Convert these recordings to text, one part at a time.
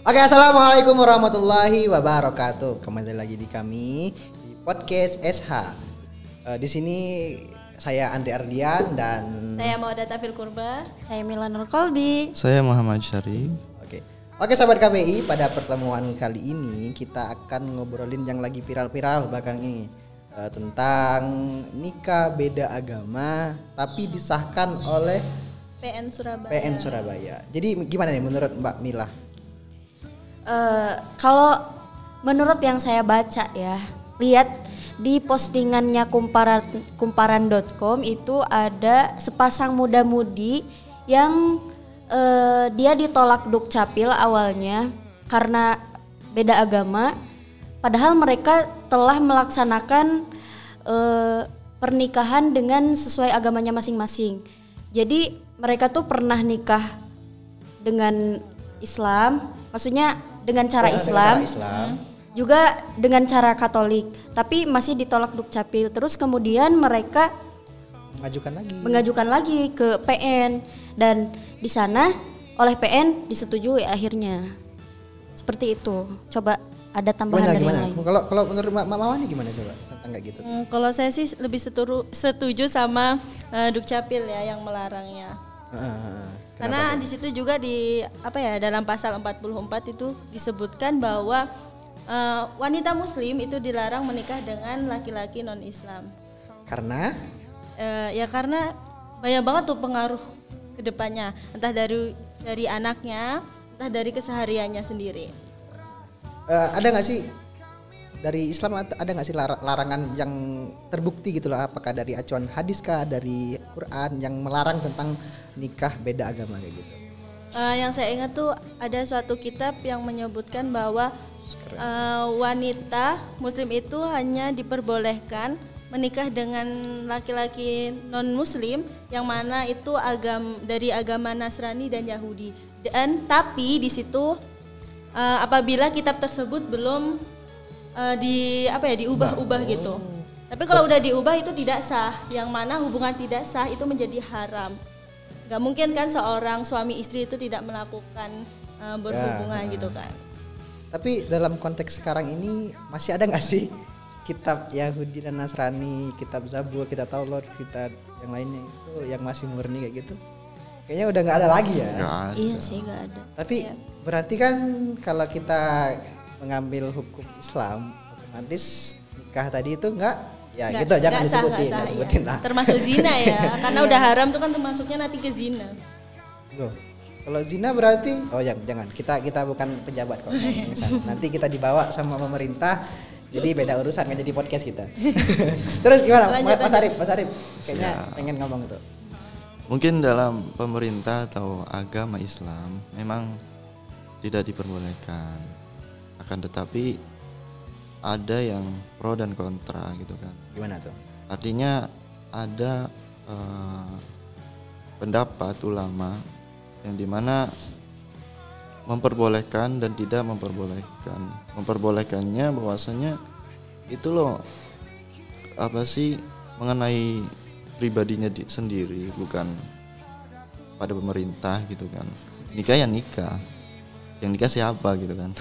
Oke, assalamualaikum warahmatullahi wabarakatuh. Kembali lagi di kami di podcast SH. Di sini saya Andri Ardian dan saya Maudah Tafil Kurba. Saya Mila Nur Kolbi. Saya Muhammad Syari. Oke, sahabat KBI, pada pertemuan kali ini kita akan ngobrolin yang lagi viral-viral belakang ini tentang nikah beda agama tapi disahkan oleh PN Surabaya. PN Surabaya. Jadi gimana nih menurut Mbak Mila? Kalau menurut yang saya baca ya, lihat di postingannya kumparan.com itu ada sepasang muda-mudi yang dia ditolak Dukcapil awalnya karena beda agama, padahal mereka telah melaksanakan pernikahan dengan sesuai agamanya masing-masing. Jadi mereka tuh pernah nikah dengan Islam, maksudnya dengan cara Islam, juga dengan cara Katolik, tapi masih ditolak Dukcapil. Terus kemudian mereka mengajukan lagi ke PN dan di sana oleh PN disetujui akhirnya. Seperti itu. Coba ada tambahan dari yang lain. Kalau menurut Mbak Mawani gimana coba tentang kayak gitu? Kalau saya sih lebih setuju sama Dukcapil ya yang melarangnya. Karena di situ juga dalam pasal 44 itu disebutkan bahwa wanita muslim itu dilarang menikah dengan laki-laki non-Islam. Karena karena banyak banget tuh pengaruh ke depannya, entah dari anaknya, entah dari kesehariannya sendiri. Ada nggak sih dari Islam, ada nggak sih larangan yang terbukti gitu loh, apakah dari acuan hadis kah, dari Quran yang melarang tentang nikah beda agama kayak gitu? Yang saya ingat tuh ada suatu kitab yang menyebutkan bahwa wanita muslim itu hanya diperbolehkan menikah dengan laki-laki non-muslim yang mana itu dari agama Nasrani dan Yahudi. Dan tapi di situ apabila kitab tersebut belum diubah-ubah gitu. Tapi kalau udah diubah itu tidak sah, yang mana hubungan tidak sah itu menjadi haram. Gak mungkin kan seorang suami istri itu tidak melakukan berhubungan gitu kan. Tapi dalam konteks sekarang ini masih ada nggak sih kitab Yahudi dan Nasrani, kitab Zabur, kitab Taurat, kitab yang lainnya itu yang masih murni kayak gitu? Kayaknya udah nggak ada lagi ya. Iya sih, nggak ada. Tapi berarti kan kalau kita mengambil hukum Islam, otomatis nikah tadi itu enggak gitu, jangan disebutin lah. Termasuk zina ya, karena udah haram tuh kan termasuknya nanti ke zina. Kalau zina berarti jangan, kita bukan pejabat kok. Nanti kita dibawa sama pemerintah, jadi beda urusan, nggak jadi podcast kita. Terus gimana Mas Arif kayaknya pengen ngomong itu. Mungkin dalam pemerintah atau agama Islam memang tidak diperbolehkan, akan tetapi ada yang pro dan kontra gitu kan. Gimana tuh? Artinya ada pendapat ulama yang dimana memperbolehkan dan tidak memperbolehkan. Memperbolehkannya bahwasanya itu loh mengenai pribadinya sendiri, bukan pada pemerintah gitu kan. Nikah ya nikah, yang nikah siapa gitu kan.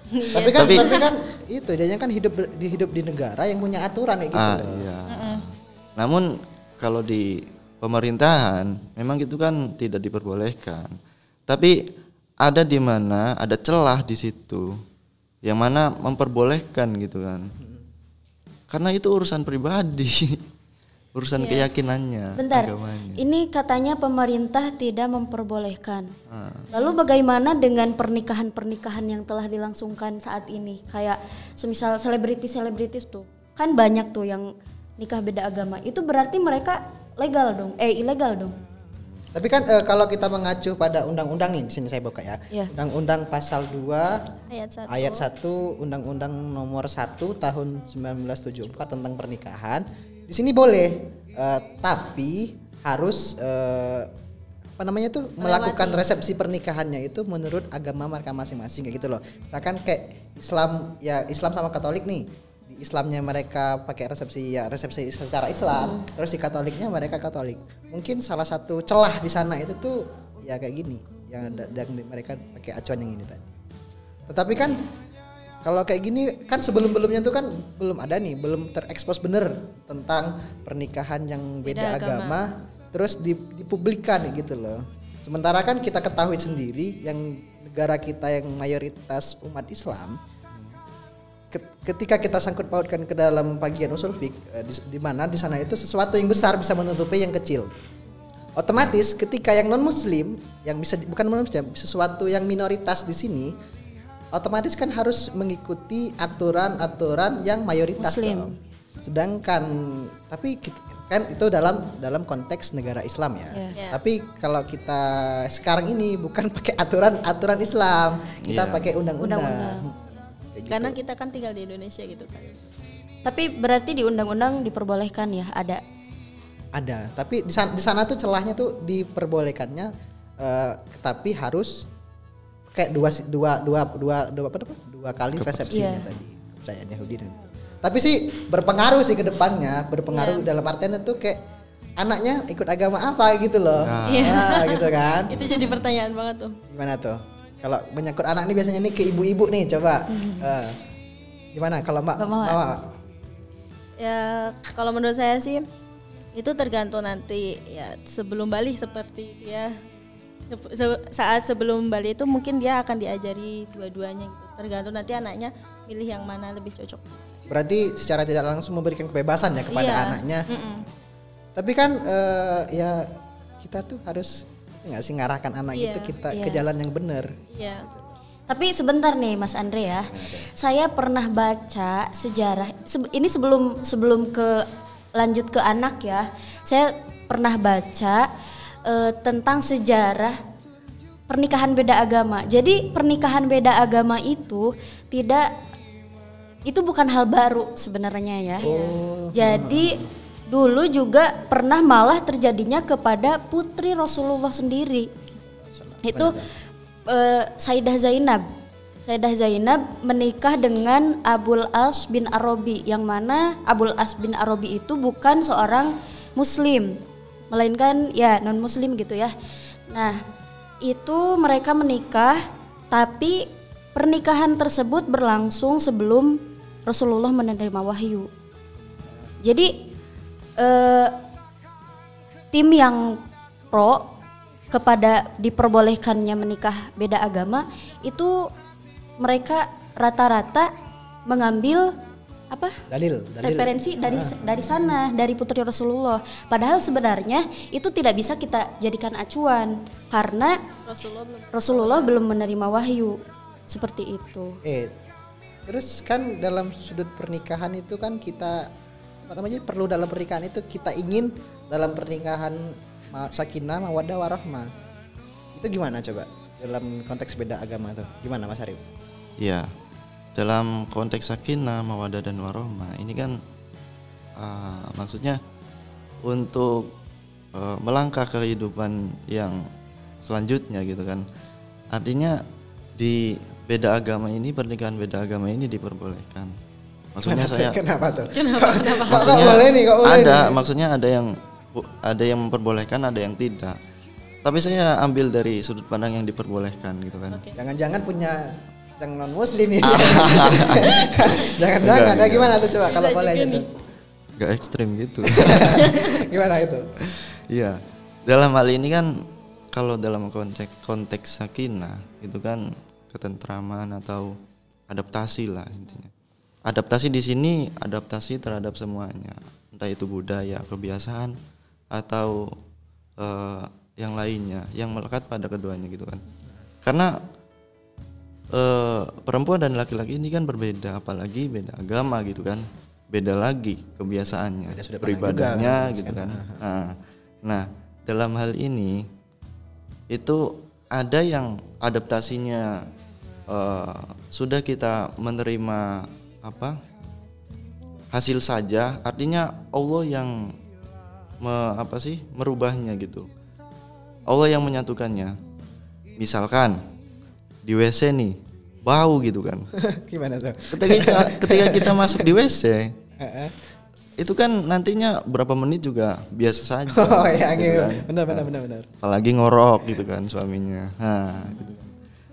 Tapi kan itu dia kan hidup di negara yang punya aturan kayak gitu. Iya. Namun kalau di pemerintahan memang itu kan tidak diperbolehkan. Tapi ada di mana ada celah di situ yang mana memperbolehkan gitu kan. Karena itu urusan pribadi. Urusan keyakinannya, bentar, agamanya. Ini katanya pemerintah tidak memperbolehkan. Lalu bagaimana dengan pernikahan-pernikahan yang telah dilangsungkan saat ini? Kayak semisal selebritis tuh, kan banyak tuh yang nikah beda agama. Itu berarti mereka ilegal dong. Tapi kan kalau kita mengacu pada undang-undang nih, di sini saya buka ya. Undang-undang pasal 2 ayat 1 Undang-Undang nomor 1 tahun 1974 tentang pernikahan. Di sini boleh, tapi harus melakukan resepsi pernikahannya itu menurut agama mereka masing-masing kayak gitu loh. Misalkan kayak Islam sama Katolik nih. Di Islamnya mereka pakai resepsi secara Islam, terus di Katoliknya mereka Katolik. Mungkin salah satu celah di sana itu tuh ya kayak gini, yang mereka pakai acuan yang ini tadi. Tetapi kan kalau kayak gini kan sebelum-belumnya tuh kan belum ada nih, belum terekspos bener tentang pernikahan yang beda agama terus dipublikkan gitu loh. Sementara kan kita ketahui sendiri yang negara kita yang mayoritas umat Islam, ketika kita sangkut pautkan ke dalam bagian usul fiqh, di mana di sana itu sesuatu yang besar bisa menutupi yang kecil. Otomatis ketika yang non muslim, yang bisa bukan non muslim, sesuatu yang minoritas di sini, otomatis kan harus mengikuti aturan-aturan yang mayoritas muslim. Sedangkan tapi kan itu dalam konteks negara Islam ya. Tapi kalau kita sekarang ini bukan pakai aturan Islam, kita pakai undang-undang. Gitu. Karena kita kan tinggal di Indonesia gitu kan. Tapi berarti di undang-undang diperbolehkan ya, ada. Tapi di sana tuh celahnya tuh diperbolehkannya, tapi harus kayak dua kali resepsinya tadi kepercayaan Yahudi dan itu. Tapi sih berpengaruh sih ke depannya, dalam artian itu kayak anaknya ikut agama apa gitu loh. Gitu kan. Itu jadi pertanyaan banget tuh. Gimana tuh? Kalau menyangkut anak nih biasanya nih ke ibu-ibu nih, coba. Gimana kalau Mbak Mawar? Ya kalau menurut saya sih itu tergantung nanti ya sebelum balik seperti itu ya. Saat sebelum balik itu mungkin dia akan diajari dua-duanya gitu. Tergantung nanti anaknya milih yang mana lebih cocok. Berarti secara tidak langsung memberikan kebebasan ya kepada anaknya. Tapi kan ya kita tuh harus nggak sih ngarahkan anak itu kita ke jalan yang benar. Tapi sebentar nih Mas Andre ya. Saya pernah baca sejarah ini sebelum ke lanjut ke anak ya. Saya pernah baca tentang sejarah pernikahan beda agama. Jadi pernikahan beda agama itu itu bukan hal baru sebenarnya ya. Jadi dulu juga pernah malah terjadinya kepada putri Rasulullah sendiri. Itu Sayyidah Zainab menikah dengan Abul As bin Arabi, yang mana Abul As bin Arabi itu bukan seorang muslim, melainkan ya non muslim gitu ya. Nah, itu mereka menikah, tapi pernikahan tersebut berlangsung sebelum Rasulullah menerima wahyu. Jadi tim yang pro kepada diperbolehkannya menikah beda agama itu mereka rata-rata mengambil dalil referensi dari sana, dari putri Rasulullah. Padahal sebenarnya itu tidak bisa kita jadikan acuan karena Rasulullah belum menerima wahyu seperti itu. Terus kan dalam sudut pernikahan itu kan kita perlu dalam pernikahan itu kita ingin dalam pernikahan sakinah, mawaddah, warahmah. Itu gimana coba dalam konteks beda agama tuh? Gimana Mas Arif? Ya, dalam konteks sakinah, mawaddah dan warahmah ini kan maksudnya untuk melangkah kehidupan yang selanjutnya gitu kan. Artinya di beda agama ini, pernikahan beda agama ini diperbolehkan. Maksudnya kenapa tuh? Maksudnya maksudnya ada yang memperbolehkan, ada yang tidak. Tapi saya ambil dari sudut pandang yang diperbolehkan gitu kan. Jangan-jangan punya yang non muslim ini. Jangan-jangan. Gimana tuh coba kalau boleh itu? Gak ekstrim gitu. Gimana itu? Iya. Dalam hal ini kan kalau dalam konteks sakinah itu kan ketentraman atau adaptasi lah intinya. Adaptasi di sini adaptasi terhadap semuanya, entah itu budaya, kebiasaan atau yang lainnya yang melekat pada keduanya gitu kan. Karena perempuan dan laki-laki ini kan berbeda, apalagi beda agama gitu kan, beda lagi kebiasaannya, peribadahnya gitu kan. Nah, dalam hal ini itu ada yang adaptasinya sudah kita menerima hasil saja, artinya Allah yang merubahnya gitu. Allah yang menyatukannya. Misalkan di WC nih bau gitu kan. Gimana tuh? Ketika kita masuk di WC itu kan nantinya berapa menit juga biasa saja. Oh ya, gitu kan. benar. Apalagi ngorok gitu kan suaminya.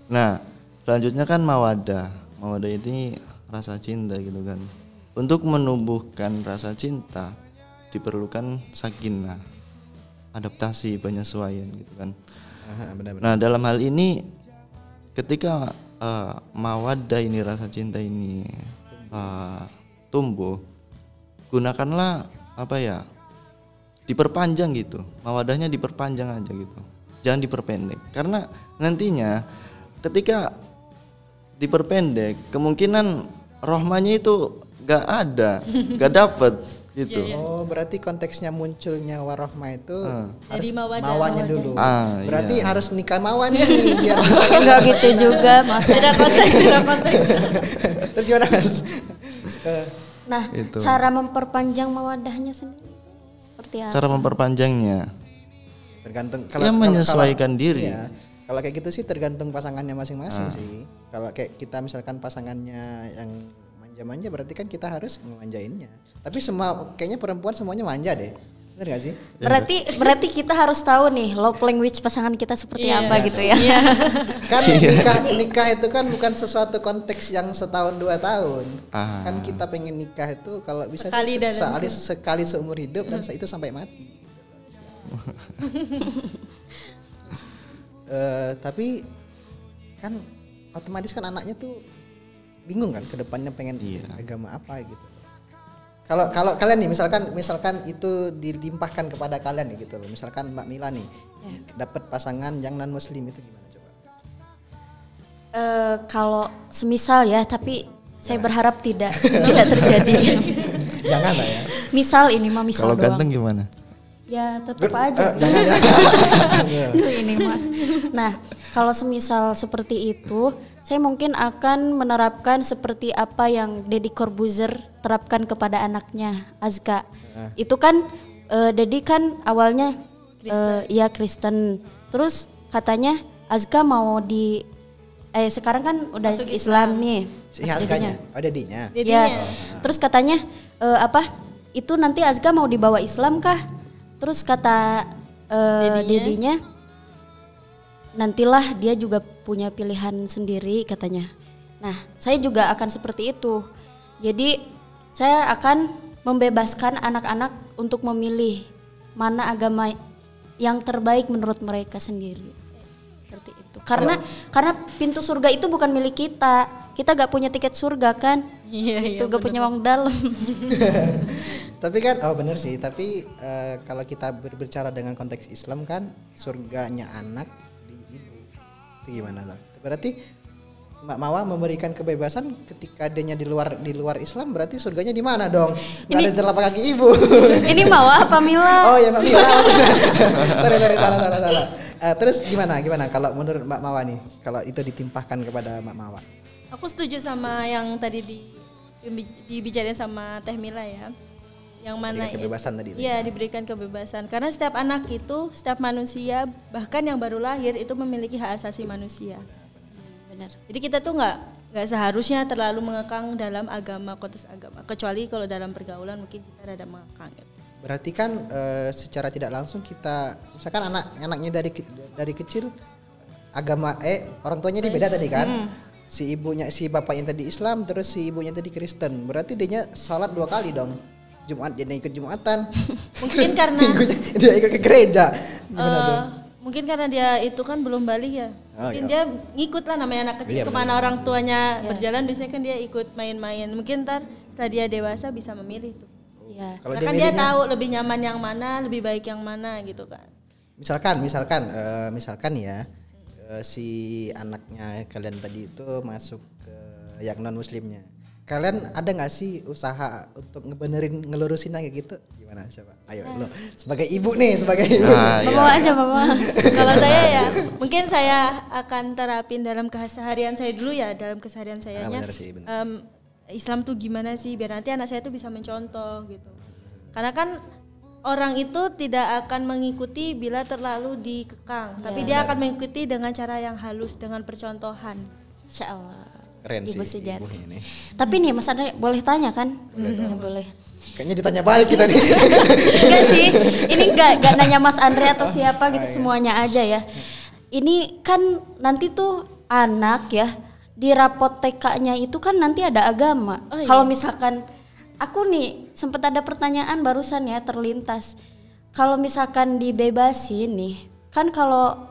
Nah, Selanjutnya kan mawaddah. Mawaddah ini rasa cinta gitu kan. Untuk menumbuhkan rasa cinta diperlukan sakinah, adaptasi, penyesuaian gitu kan. Benar-benar. Nah dalam hal ini ketika mawaddah ini, rasa cinta ini tumbuh, gunakanlah diperpanjang gitu, mawaddahnya diperpanjang aja gitu, jangan diperpendek, karena nantinya ketika diperpendek kemungkinan rahmanya itu gak ada, gak dapet gitu. Oh, berarti konteksnya munculnya warahmah itu harus mawanya dulu. Iya. Berarti harus nikah mawanya nih biar Enggak gitu juga, Mas. Beda konteks. Terus gimana, Mas? Nah, Itu. cara memperpanjang mawaddahnya sendiri seperti apa? Cara memperpanjangnya Tergantung menyesuaikan diri. Iya. Kalau kayak gitu sih tergantung pasangannya masing-masing sih. Kalau kayak kita misalkan pasangannya yang manja-manja, berarti kan kita harus memanjainnya. Tapi kayaknya perempuan semuanya manja deh. Bener gak sih? Berarti kita harus tahu nih love language pasangan kita seperti apa gitu ya. Kan nikah itu kan bukan sesuatu konteks yang setahun 2 tahun. Kan kita pengen nikah itu kalau bisa sekali seumur hidup dan itu sampai mati. Tapi kan otomatis kan anaknya tuh bingung kan ke depannya pengen agama apa gitu. Kalau kalian nih misalkan itu dilimpahkan kepada kalian nih gitu loh. Misalkan Mbak Mila nih dapat pasangan yang non muslim itu gimana coba? Kalau semisal ya, tapi saya berharap tidak terjadi. Jangan lah ya. Misal doang. Kalau ganteng gimana? Ya tetap aja. Jangan. Duh, ini mah. Nah, kalau semisal seperti itu, saya mungkin akan menerapkan seperti apa yang Deddy Corbuzier terapkan kepada anaknya Azka. Itu kan Deddy kan awalnya Kristen. Terus katanya Azka mau sekarang kan udah masuk Islam nih. Si Azkanya, Dedinya. Ya. Terus katanya itu nanti Azka mau dibawa Islam kah? Terus kata Dedinya, nantilah dia juga punya pilihan sendiri katanya. Nah, saya juga akan seperti itu. Jadi saya akan membebaskan anak-anak untuk memilih mana agama yang terbaik menurut mereka sendiri. Seperti itu. Karena pintu surga itu bukan milik kita. Kita gak punya tiket surga kan? Iya, itu gak punya uang dalam. Tapi kan benar sih, tapi kalau kita berbicara dengan konteks Islam kan surganya anak di ibu. Itu gimana lah? Berarti Mbak Mawa memberikan kebebasan ketika adanya di luar Islam, berarti surganya di mana dong? Nggak ada di telapak kaki ibu. Ini Mawa apa Mila? Oh ya Mbak Mila maksudnya. sorry salah. Terus gimana kalau menurut Mbak Mawa nih, kalau itu ditimpahkan kepada Mbak Mawa? Aku setuju sama yang tadi dibicarain sama Teh Mila ya. Yang mana kebebasan tadi itu. Iya, diberikan kebebasan. Karena setiap anak itu, setiap manusia, bahkan yang baru lahir itu memiliki hak asasi manusia. Benar. Jadi kita tuh nggak seharusnya terlalu mengekang dalam konteks agama, kecuali kalau dalam pergaulan mungkin kita rada mengekang gitu. Berarti kan secara tidak langsung kita, misalkan anaknya dari kecil agama orang tuanya dia beda tadi kan. Si bapaknya tadi Islam, terus si ibunya tadi Kristen. Berarti dia sholat 2 kali dong. Jumat dia ikut Jumatan. Mungkin karena dia ikut ke gereja. Mungkin karena dia itu kan belum balik ya. Mungkin dia ngikut lah, namanya anak kecil, kemana orang tuanya berjalan biasanya kan dia ikut main-main. Mungkin setelah dia dewasa bisa memilih tuh. Iya. Kalau kan dia tahu lebih nyaman yang mana, lebih baik yang mana gitu kan. Misalkan ya si anaknya kalian tadi itu masuk ke yang non muslimnya. Kalian ada nggak sih usaha untuk ngelurusin kayak gitu? Gimana coba? Ayo lo sebagai ibu nih, Bawa aja Bapak. Kalau saya ya, mungkin saya akan terapin dalam keseharian saya dulu ya, dalam keseharian sayanya. Islam tuh gimana sih, biar nanti anak saya tuh bisa mencontoh gitu. Karena kan orang itu tidak akan mengikuti bila terlalu dikekang, tapi dia akan mengikuti dengan cara yang halus, dengan percontohan. Insya Allah. Keren Ibu sih sejati. ibu ini. Tapi nih Mas Andre boleh tanya kan? Boleh. Kayaknya ditanya balik kita nih. Enggak sih, ini enggak nanya Mas Andre atau siapa gitu, semuanya aja ya. Ini kan nanti tuh anak ya di rapot TK-nya itu kan nanti ada agama. Iya. Kalau misalkan aku nih sempat ada pertanyaan barusan ya terlintas. Kalau misalkan dibebasin nih, kan kalau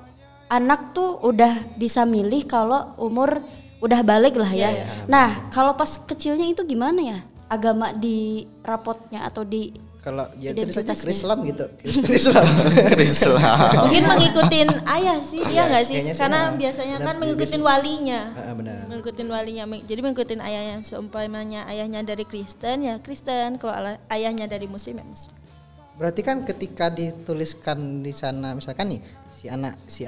anak tuh udah bisa milih kalau umur udah balik lah ya. Nah, kalau pas kecilnya itu gimana ya? Agama di rapotnya atau di kalau ya tulis saja Islam gitu. Islam. Mungkin mengikutin ayah sih, dia enggak sih? Karena biasanya kan mengikutin walinya. Benar. Mengikutin walinya. Jadi mengikutin ayahnya, seumpamanya ayahnya dari Kristen ya Kristen, kalau ayahnya dari Muslim ya Muslim. Berarti kan ketika dituliskan di sana misalkan nih si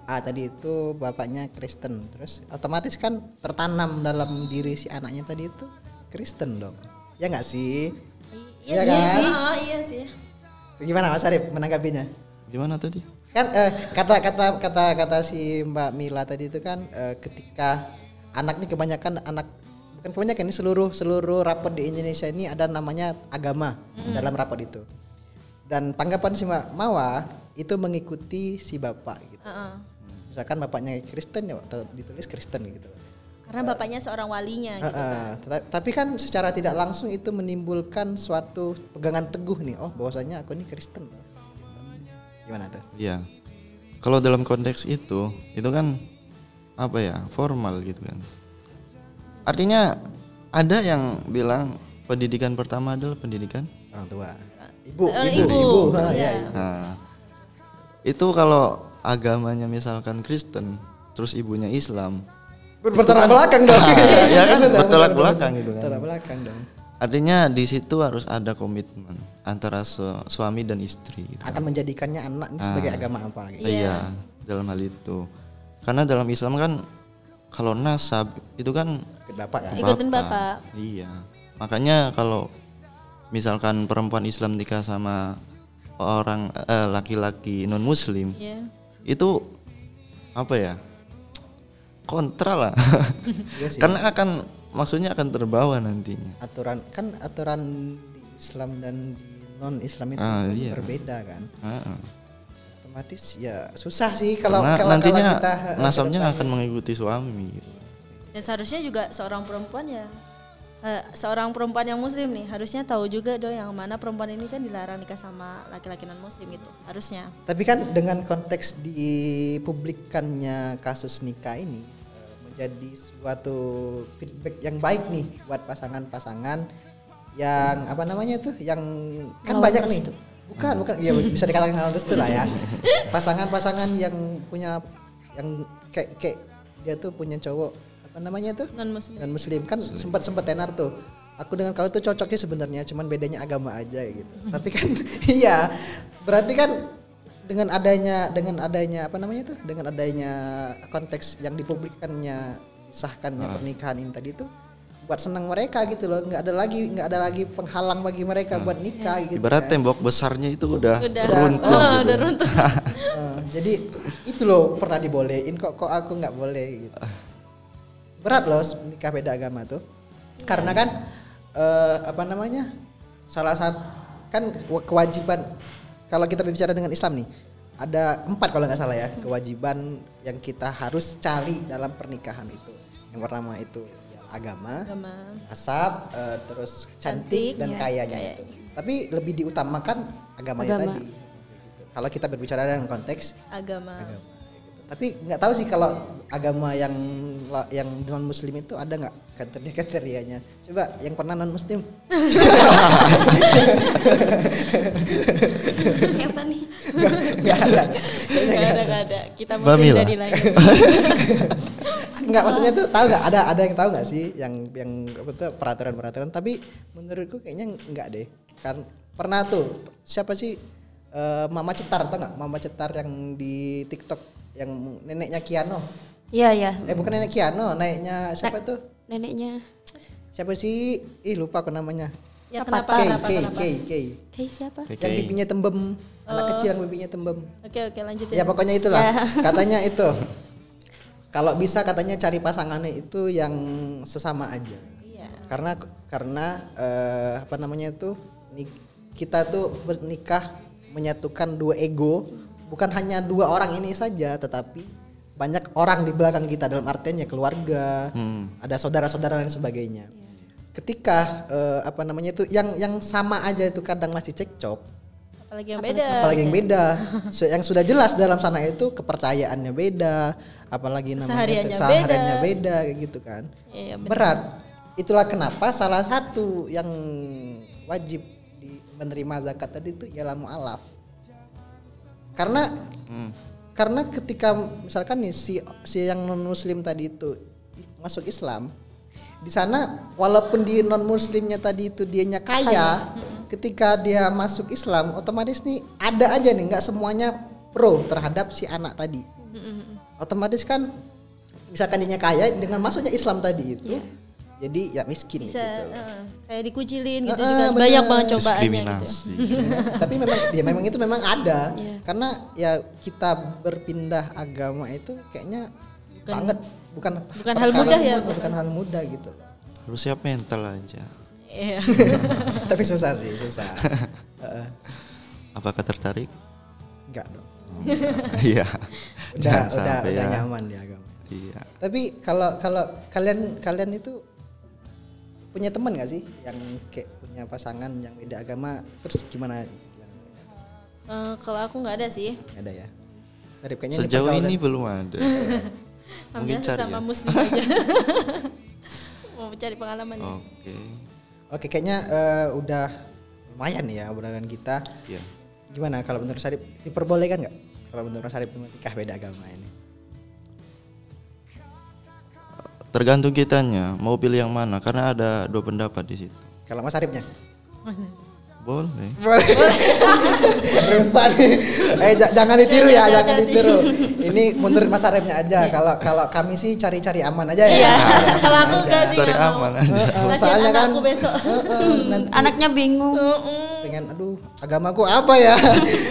A tadi itu bapaknya Kristen, terus otomatis kan tertanam dalam diri si anaknya tadi itu Kristen dong. Ya enggak sih? Iya kan? Iya sih. Gimana Mas Arif menanggapinya? Gimana tadi? Kan kata si Mbak Mila tadi itu kan ketika anak ini bukan kebanyakan ini seluruh rapor di Indonesia ini ada namanya agama dalam rapor itu. Dan tanggapan si Mbak Mawa itu mengikuti si bapak gitu. Misalkan bapaknya Kristen ya atau ditulis Kristen gitu. Karena bapaknya seorang walinya gitu kan. Tapi kan secara tidak langsung itu menimbulkan suatu pegangan teguh nih. Oh, bahwasanya aku ini Kristen. Gimana tuh? Iya. Kalau dalam konteks itu kan apa ya? Formal gitu kan. Artinya ada yang bilang pendidikan pertama adalah pendidikan orang tua. Ibu. Nah, itu kalau agamanya misalkan Kristen, terus ibunya Islam, bertolak belakang dong. Ya kan bertolak belakang gitu kan. Bertolak belakang dong. Artinya di situ harus ada komitmen antara suami dan istri. Gitu. Akan menjadikannya anak sebagai agama apa gitu. Iya, dalam hal itu. Karena dalam Islam kan kalau nasab itu kan bapak kan. Ikutin bapak. Iya. Makanya kalau misalkan perempuan Islam nikah sama orang laki-laki non muslim, itu apa ya? Kontra lah. Iya sih. Karena maksudnya akan terbawa nantinya. Aturan di Islam dan di non Islam itu berbeda kan. Otomatis ya susah sih kalau nantinya kita nasabnya akan mengikuti suami gitu. Dan seharusnya juga seorang perempuan yang muslim nih harusnya tahu juga dong yang mana perempuan ini kan dilarang nikah sama laki-laki non muslim itu harusnya. Tapi kan dengan konteks dipublikkannya kasus nikah ini menjadi suatu feedback yang baik nih buat pasangan-pasangan yang apa namanya tuh yang kan banyak nih. Bukan ya bisa dikatakan hal restu lah ya. Pasangan-pasangan yang punya yang kayak dia tuh punya cowok apa namanya tuh non muslim kan sempat tenar tuh aku dengan kau tuh cocoknya sebenarnya cuman bedanya agama aja gitu. Tapi kan iya berarti kan dengan adanya apa namanya tuh dengan adanya konteks yang dipublikkannya disahkannya pernikahan ini tadi itu buat senang mereka gitu loh, nggak ada lagi penghalang bagi mereka buat nikah gitu. Ibarat kan. Tembok besarnya itu udah runtuh gitu. Jadi itu loh pernah dibolehin kok aku nggak boleh gitu. Berat loh nikah beda agama tuh. Karena kan apa namanya? Salah satu kan kewajiban kalau kita berbicara dengan Islam nih ada 4 kalau nggak salah ya kewajiban yang kita harus cari dalam pernikahan itu. Yang pertama itu agama, nasab, terus cantik dan kayanya itu. Tapi lebih diutamakan agamanya tadi. Gitu. Kalau kita berbicara dalam konteks agama. Tapi nggak tahu sih kalau agama yang non muslim itu ada nggak kriterianya. Coba yang pernah non muslim. Siapa nih? Nggak ada. Kita muslim dari lain. Nggak maksudnya tuh tahu nggak ada yang tahu nggak sih yang apa tuh peraturan. Tapi menurutku kayaknya nggak deh. Kan pernah tuh siapa sih Mama Cetar tau nggak? Mama Cetar yang di TikTok yang neneknya Kiano. Iya. Bukan nenek Kiano, neneknya siapa tuh? Neneknya siapa sih? Lupa aku namanya. Ya kenapa? Kay siapa? Yang bibinya tembem, anak kecil yang bibinya tembem. Oke, lanjutin. Ya pokoknya itulah. Katanya itu. Kalau bisa katanya cari pasangannya itu yang sesama aja. Iya. Karena apa namanya itu kita tuh bernikah menyatukan 2 ego. Bukan hanya 2 orang ini saja, tetapi banyak orang di belakang kita, dalam artinya keluarga, ada saudara-saudara dan sebagainya. Ketika apa namanya itu yang sama aja itu kadang masih cekcok, apalagi yang beda. Yang sudah jelas dalam sana itu kepercayaannya beda, apalagi namanya sehariannya beda kayak gitu kan. Iya, berat. Itulah kenapa salah satu yang wajib menerima zakat tadi itu ialah mu'alaf. Karena ketika misalkan nih si yang non muslim tadi itu masuk Islam, di sana walaupun di non muslimnya tadi itu dianya kaya, ketika dia masuk Islam otomatis nih ada aja nih, nggak semuanya pro terhadap si anak tadi. Otomatis kan misalkan dianya kaya dengan masuknya Islam tadi itu, jadi ya miskin bisa, gitu. Kayak dikucilin gitu juga, banyak banget cobaannya gitu. Tapi memang itu memang ada, karena ya kita berpindah agama itu kayaknya bukan hal mudah ya, bukan hal mudah gitu loh. Harus siap mental aja. Iya. Tapi susah. Apakah tertarik? Enggak dong. Iya. Udah nyaman di agama. Iya. Tapi kalau kalian itu punya teman nggak sih yang kayak punya pasangan yang beda agama, terus gimana? Kalau aku nggak ada sih. Nggak ada ya. Sarip, kayaknya sejauh ini belum ada. Mungkin cari sama ya. muslim aja. Mau cari pengalaman. Oke, kayaknya udah lumayan ya obrolan kita. Iya. Gimana kalau menurut Sarip, diperbolehkan nggak kalau menurut Sarip menikah beda agama ini? Tergantung kitanya mau pilih yang mana, karena ada dua pendapat di situ. Kalau Mas Saripnya? Boleh. Rusak nih. Jangan ditiru ya, jangan ditiru. Ini menurut Mas Saripnya aja. Kalau kami sih cari-cari aman aja ya. Kalau aku enggak sih. Cari aman aja. Soalnya kan anaknya bingung. Pengen agamaku apa ya?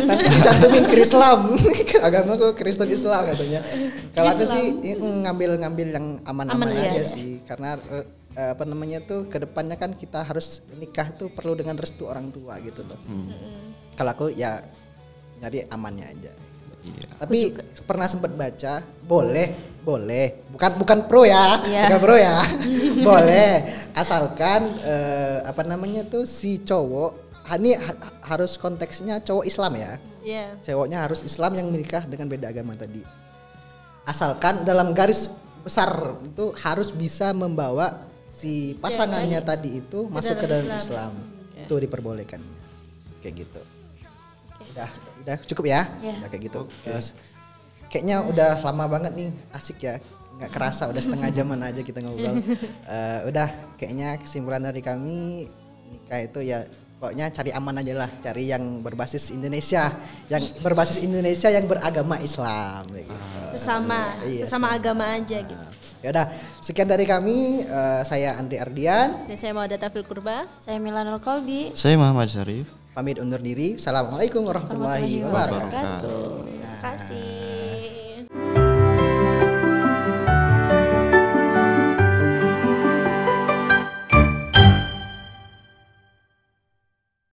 Nanti dicantumin ke Islam. Agamaku Kristen Islam katanya. Kalau aku sih ngambil yang aman-aman aja sih, karena apa namanya tuh kedepannya kan kita harus nikah tuh perlu dengan restu orang tua gitu loh. Kalau aku ya nyari amannya aja. Iya. Tapi pernah sempat baca boleh, bukan pro ya, bukan pro ya, boleh asalkan apa namanya tuh si cowok ini harus konteksnya cowok Islam ya. Cowoknya harus Islam yang menikah dengan beda agama tadi. Asalkan dalam garis besar itu harus bisa membawa si pasangannya tadi itu masuk ke dalam Islam. Itu diperbolehkan. Kayak gitu. Udah cukup ya? Udah kayak gitu. Kayaknya udah lama banget nih, asik ya. Nggak kerasa udah setengah jaman aja kita ngobrol. Udah kayaknya kesimpulan dari kami, nikah itu ya pokoknya cari aman aja lah, cari yang berbasis Indonesia, yang beragama Islam gitu. Sesama agama aja gitu. Ya udah, sekian dari kami. Saya Andri Ardian. Dan saya Maudah Tafil Kurba. Saya Milanul Kolbi. Saya Muhammad Syarif. Pamit undur diri. Assalamualaikum warahmatullahi wabarakatuh. Terima kasih.